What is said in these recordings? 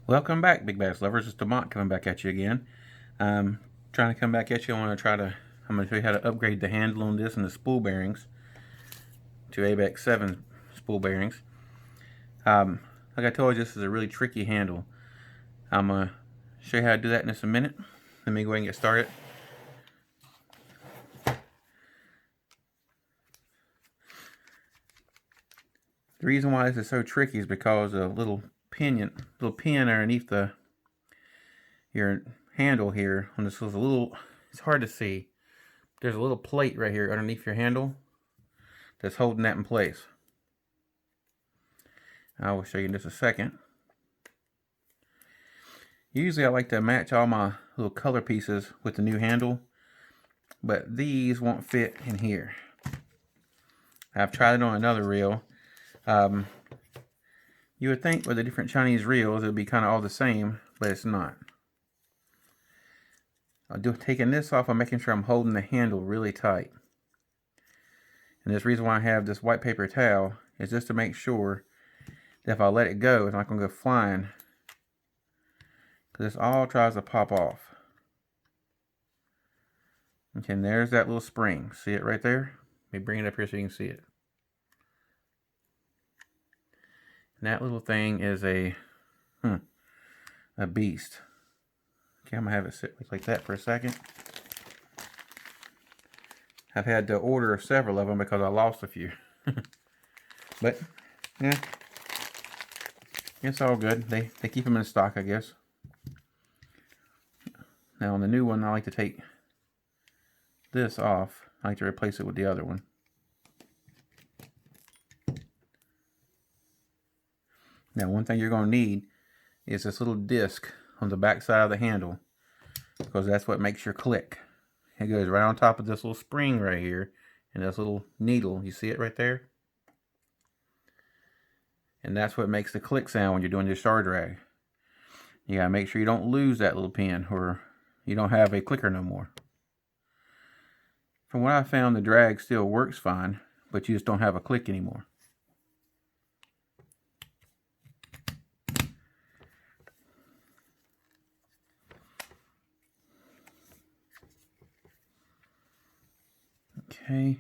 Welcome back, Big Bass Lovers. It's Demont coming back at you again. Trying to come back at you. I'm going to show you how to upgrade the handle on this and the spool bearings to ABEX 7 spool bearings. Like I told you, this is a really tricky handle. I'm going to show you how to do that in just a minute. Let me go ahead and get started. The reason why this is so tricky is because of a little pin underneath your handle here. On this is it's hard to see. There's a little plate right here underneath your handle that's holding that in place. I will show you in just a second. Usually I like to match all my little color pieces with the new handle, but these won't fit in here. I've tried it on another reel. You would think with the different Chinese reels it would be kind of all the same, but it's not. Taking this off, I'm making sure I'm holding the handle really tight. And this reason why I have this white paper towel is just to make sure that if I let it go, it's not going to go flying. Because this all tries to pop off. Okay, and there's that little spring. See it right there? Let me bring it up here so you can see it. And that little thing is a beast. Okay, I'm going to have it sit like that for a second. I've had to order several of them because I lost a few. But, yeah, it's all good. They keep them in stock, I guess. Now, on the new one, I like to take this off. I like to replace it with the other one. Now, one thing you're going to need is this little disc on the back side of the handle, because that's what makes your click. It goes right on top of this little spring right here and this little needle. You see it right there? And that's what makes the click sound when you're doing your star drag. You gotta make sure you don't lose that little pin or you don't have a clicker no more. From what I found, the drag still works fine, but you just don't have a click anymore. Okay.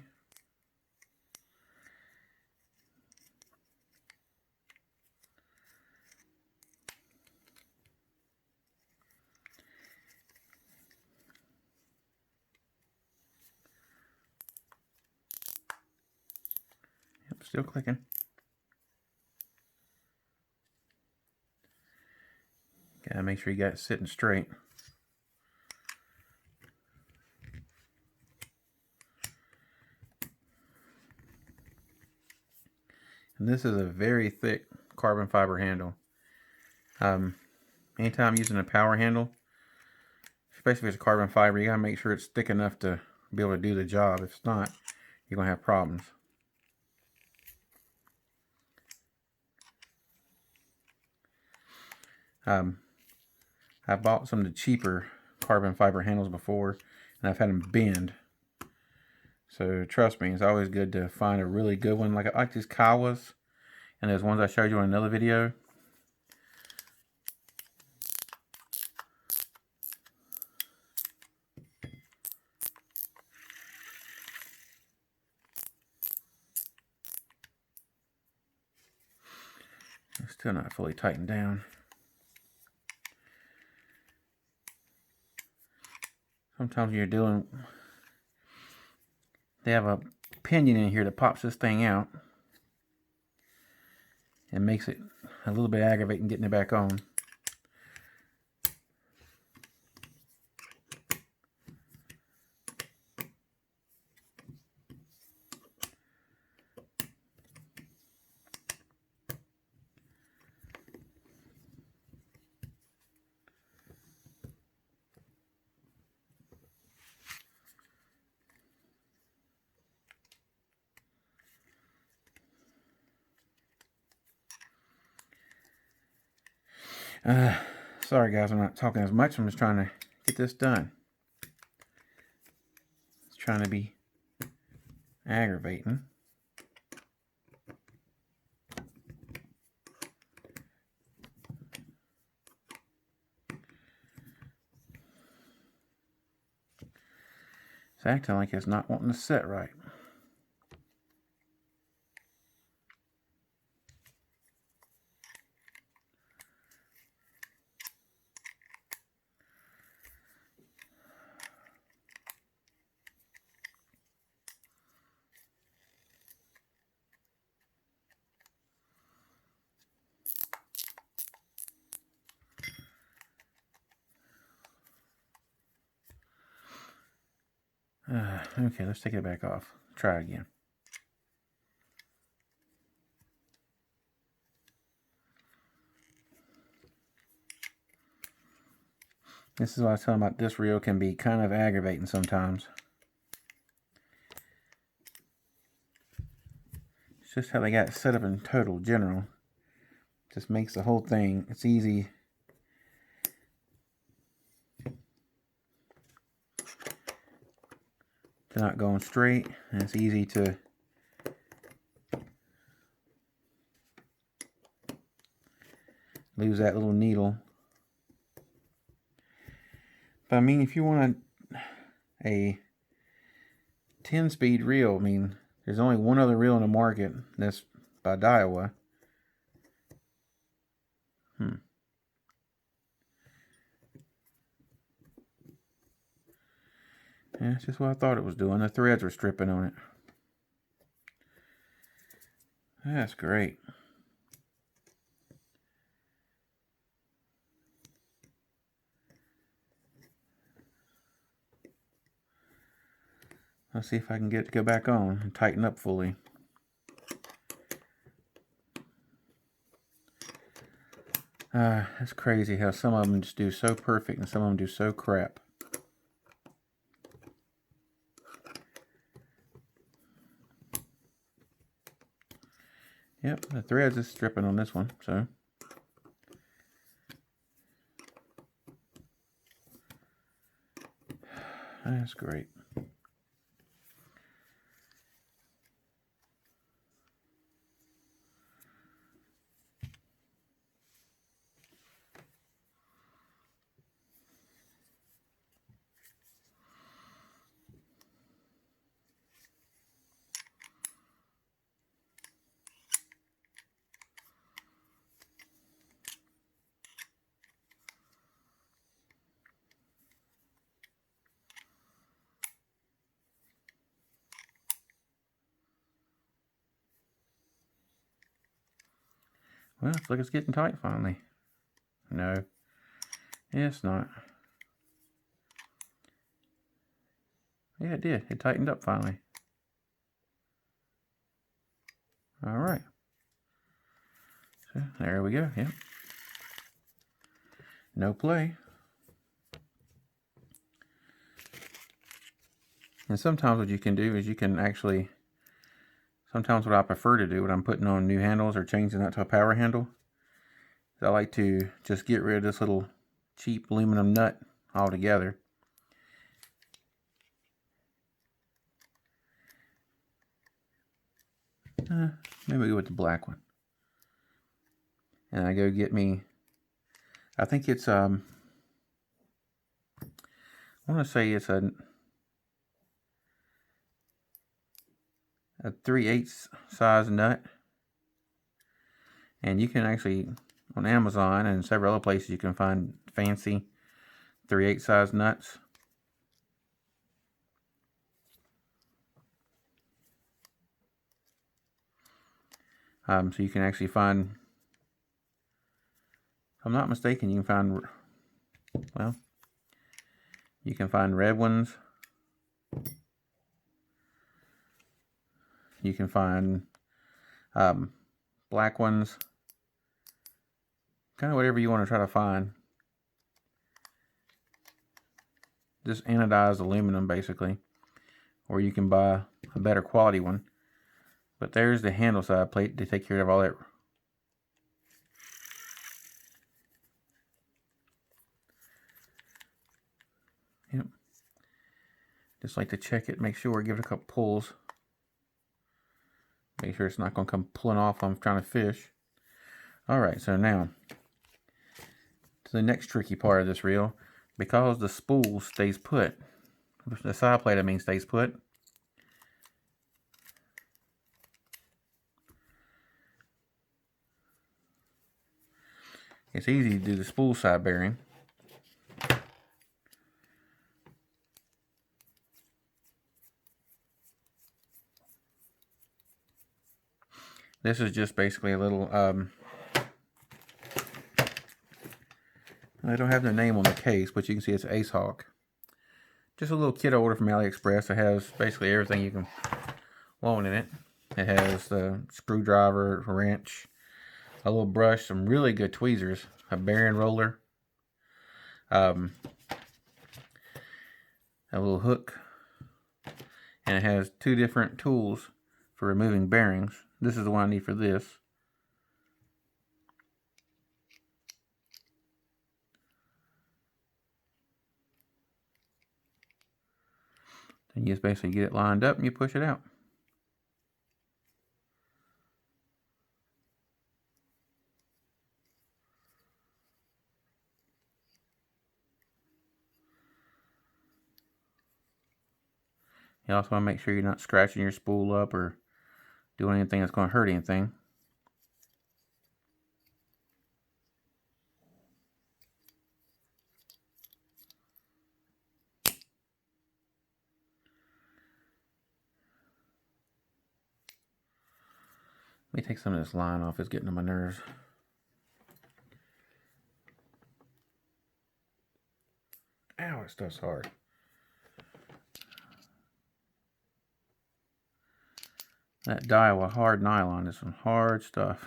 Yep, still clicking. Gotta make sure you got it sitting straight. And this is a very thick carbon fiber handle. Anytime using a power handle, especially if it's carbon fiber, you gotta make sure it's thick enough to be able to do the job. If it's not, you're gonna have problems. I bought some of the cheaper carbon fiber handles before, and I've had them bend. So trust me, it's always good to find a really good one. Like I like these Kawas, and there's ones I showed you in another video. It's still not fully tightened down. Sometimes you're doing, they have a pinion in here that pops this thing out and makes it a little bit aggravating getting it back on. Sorry guys, I'm not talking as much. I'm just trying to get this done. It's trying to be aggravating. It's acting like it's not wanting to set right. Okay, let's take it back off. Try again. This is what I was talking about. This reel can be kind of aggravating sometimes. It's just how they got it set up in total general. Just makes the whole thing, it's easy. To not going straight, and it's easy to lose that little needle. But I mean, if you want a 10-speed reel, I mean, there's only one other reel in the market. That's by Daiwa. Yeah, it's just what I thought it was doing. The threads were stripping on it. That's great. Let's see if I can get it to go back on and tighten up fully. It's crazy how some of them just do so perfect and some of them do so crap. Yep, the threads is stripping on this one, so. That's great. Well, looks like it's getting tight finally. No, it's not. Yeah, it did. It tightened up finally. All right. So there we go. Yep. No play. And sometimes what you can do is you can actually, sometimes what I prefer to do when I'm putting on new handles or changing that to a power handle, is I like to just get rid of this little cheap aluminum nut altogether. Maybe go with the black one. And I go get me, I think it's, I want to say it's a 3/8 size nut. And you can actually, on Amazon and several other places, you can find fancy 3/8 size nuts. So you can actually find, if I'm not mistaken, you can find, well, you can find red ones. You can find black ones. Kind of whatever you want to try to find. Just anodized aluminum, basically. Or you can buy a better quality one. But there's the handle side plate to take care of all that. Yep. Just like to check it, make sure, give it a couple pulls. Make sure it's not going to come pulling off when I'm trying to fish. Alright, so now to the next tricky part of this reel. Because the spool stays put, The side plate, I mean, stays put. It's easy to do the spool side bearing. This is just basically a little, I don't have the name on the case, but you can see it's Ace Hawk. Just a little kit I ordered from AliExpress. It has basically everything you can want in it. It has the screwdriver, a wrench, a little brush, some really good tweezers, a bearing roller, a little hook, and it has 2 different tools for removing bearings. This is the one I need for this. And you just basically get it lined up and you push it out. You also want to make sure you're not scratching your spool up or doing anything that's going to hurt anything. Let me take some of this line off. It's getting on my nerves. Ow, that stuff's hard. That Daiwa hard nylon is some hard stuff.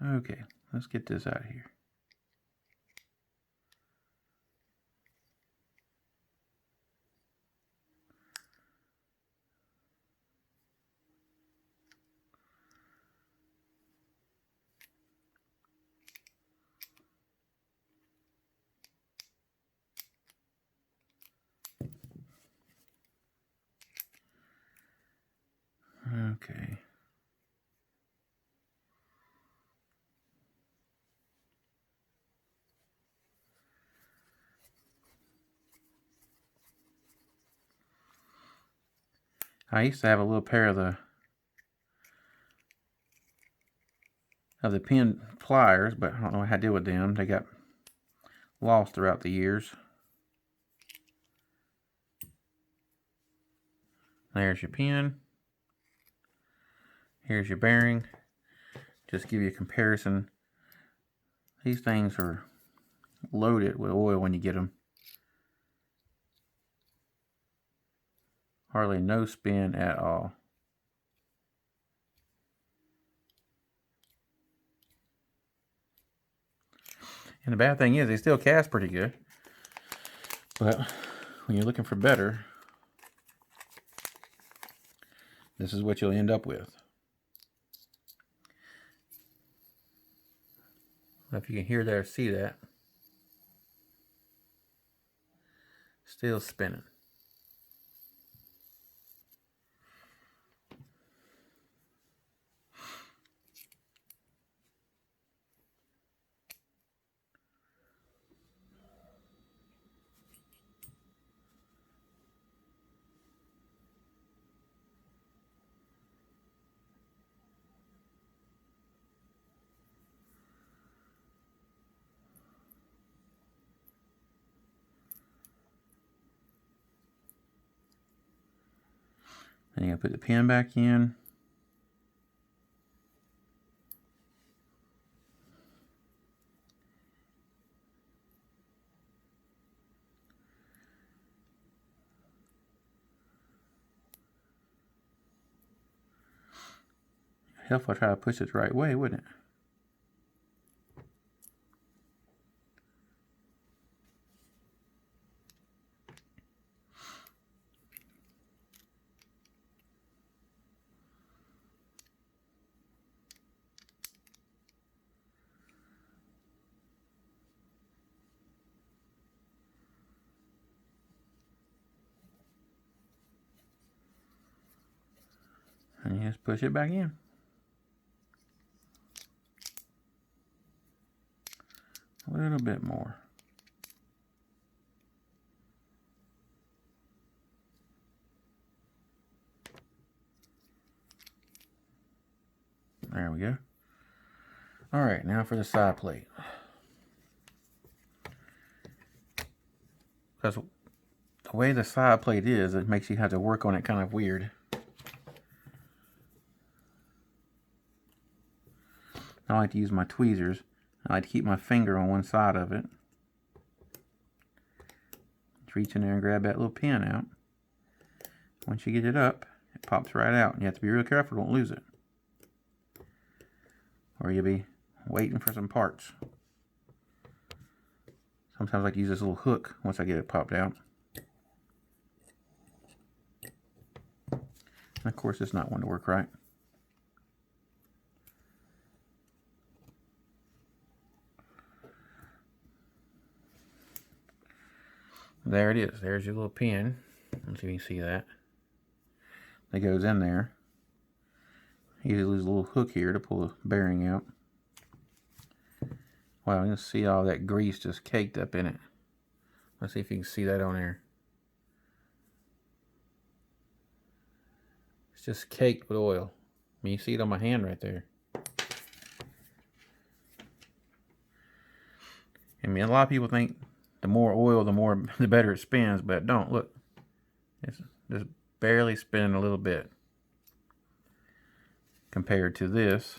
Okay, let's get this out of here. Okay. I used to have a little pair of the pin pliers, but I don't know how to deal with them. They got lost throughout the years. There's your pin. Here's your bearing. Just give you a comparison. These things are loaded with oil when you get them. Hardly no spin at all. And the bad thing is they still cast pretty good. But when you're looking for better, this is what you'll end up with. If you can hear that or see that. Still spinning. And you're going to put the pin back in. Helpful to try to push it the right way, wouldn't it? And you just push it back in. A little bit more. we go. Alright, now for the side plate. Because the way the side plate is, it makes you have to work on it kind of weird. I like to use my tweezers. I like to keep my finger on one side of it. Just reach in there and grab that little pin out. Once you get it up, it pops right out. And you have to be real careful, don't lose it. Or you'll be waiting for some parts. Sometimes I like to use this little hook once I get it popped out. And of course, it's not one to work right. There it is. There's your little pin. Let's see if you can see that. That goes in there. You use a little hook here to pull the bearing out. Wow, you can see all that grease just caked up in it. Let's see if you can see that on there. It's just caked with oil. I mean, you see it on my hand right there. I mean, a lot of people think the more oil, the better it spins, but don't. Look, it's just barely spinning a little bit compared to this.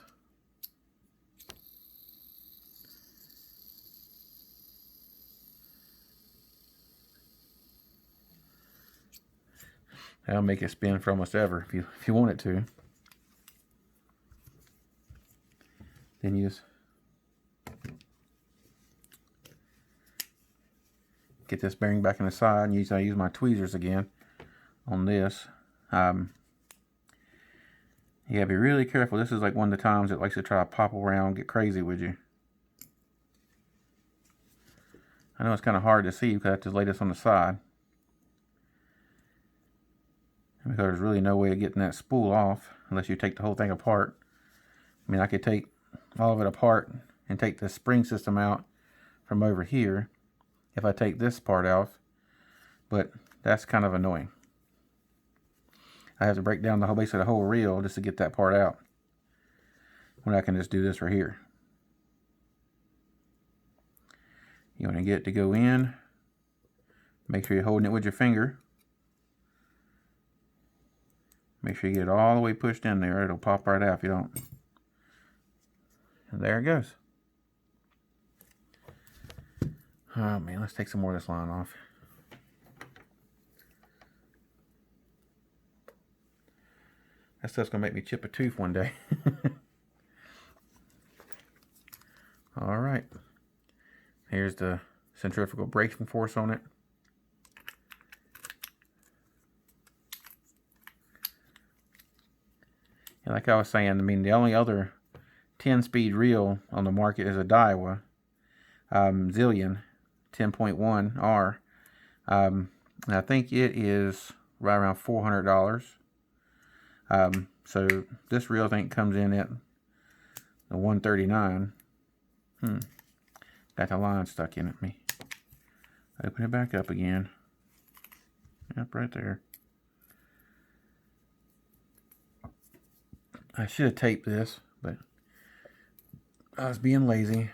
That'll make it spin for almost ever if you want it to. Then you just get this bearing back in the side, and I use my tweezers again on this. You gotta be really careful. This is like one of the times it likes to try to pop around, get crazy with you. I know it's kind of hard to see because I have to lay this on the side. And because there's really no way of getting that spool off unless you take the whole thing apart. I mean, I could take all of it apart and take the spring system out from over here if I take this part off, but that's kind of annoying. I have to break down the whole base of the whole reel just to get that part out, when I can just do this right here. You want to get it to go in. Make sure you're holding it with your finger. Make sure you get it all the way pushed in there. It'll pop right out if you don't. And there it goes. Oh man, let's take some more of this line off. That stuff's gonna make me chip a tooth one day. All right. Here's the centrifugal braking force on it. And like I was saying, I mean, the only other 10-speed reel on the market is a Daiwa Zillion 10.1R. And I think it is right around $400. So this reel I think comes in at the $139. Got the line stuck in at me. Open it back up again. Yep, right there. I should have taped this, but I was being lazy.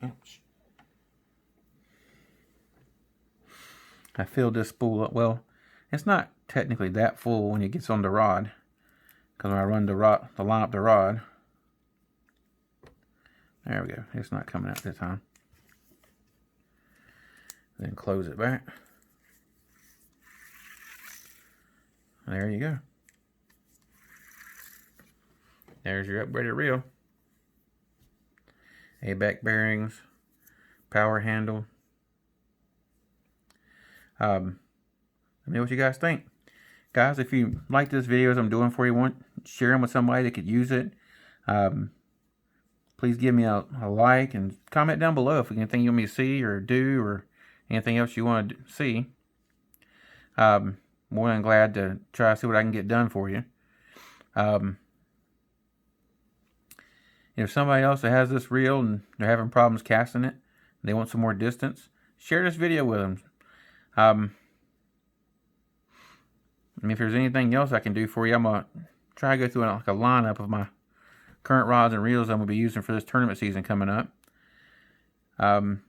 Ouch. I filled this spool up. Well, it's not technically that full when it gets on the rod, because when I run the line up the rod, there we go. It's not coming out this time. Then close it back. There you go. There's your upgraded reel. A-back bearings, power handle. Let me know what you guys think. Guys, if you like this video as I'm doing for you, share them with somebody that could use it. Please give me a like and comment down below if anything you want me to see or do or anything else you want to see. More than glad to try to see what I can get done for you. If somebody else that has this reel and they're having problems casting it, they want some more distance, share this video with them. And if there's anything else I can do for you, I'm going to try to go through like a lineup of my current rods and reels I'm going to be using for this tournament season coming up. Well, I'm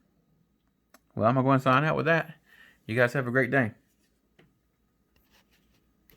going to go and sign out with that. You guys have a great day.